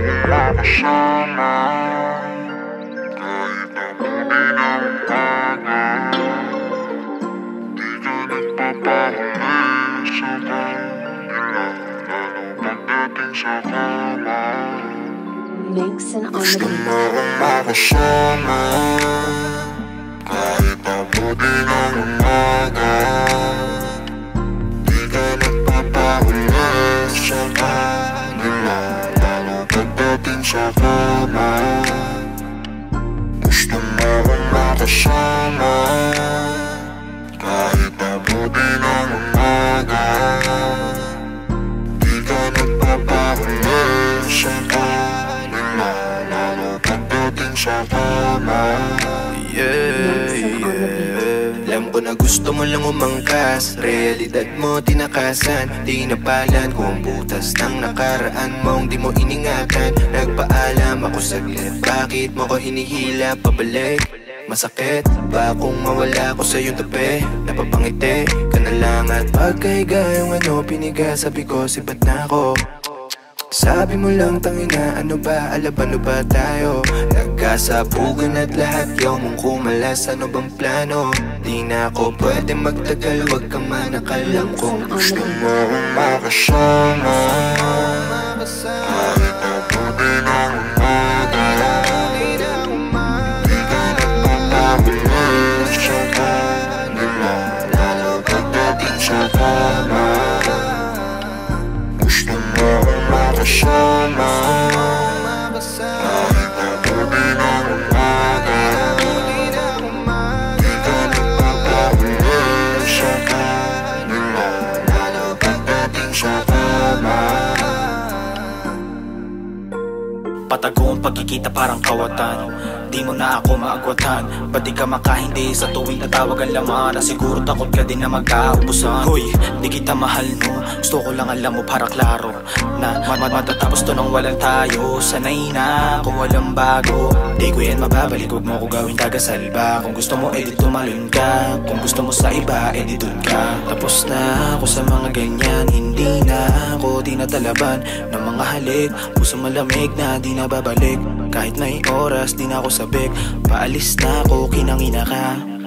makasama kahit abuti ng umaga. Di ka nagpapahuli sa kanila, lalo pagdating sa kama. Gusto mo akong makasama kahit abuti ng umaga. Di ka nagpapahuli sa kanila, lalo pagdating sa kama. Gusto mo akong makasama kahit abuti ng umaga. Di ka nagpapahuli sa kanila, lalo pagdating sa kama. Alam ko na gusto mo lang umangkas, realidad mo tinakasan. Di napalan kung ang butas ng nakaraan mong di mo iningatan. Nagpaalam ako saglit, bakit mo ko hinihila pabalik? Masakit ba kung mawala ko sa iyong tabi? Napapangiti ka na lang at pagkahiga yung ano piniga. Sabi ko sibat na ako. Sabi mo lang tangina, ano ba, alaban ba tayo? Nagkasabugan at lahat yung mong kumalas, ano bang plano? Di na ako pwede magtagal, wag ka manakalang kung gusto mo akong makasama kahit abuti ng umaga. Di ka nagpapahuli sa kanila, lalo pagdating sa kama. Gusto mo akong makasama kahit abuti ng umaga. Di ka nagpapahuli sa kanila, lalo pagdating sa kama. Patago ang pagkikita parang kawatan, di mo na ako maagwatan. Ba't di ka makahindi sa tuwing natawag ang laman? Na siguro takot ka din na magkaubusan. Hoy, di kita mahal no, gusto ko lang alam mo para klaro na matatapos to nang walang tayo. Sanay na kung walang bago, di ko yan mababalik, huwag mo ko gawin tagasalba. Kung gusto mo edi tumalon ka, kung gusto mo sa iba edi dun ka. Tapos na ako sa mga ganyan, hindi na ako tinatalaban ng mga halik. Puso malamig na di na babalik, kahit may oras di na ako sabik. Paalis na ako, kinangina ka.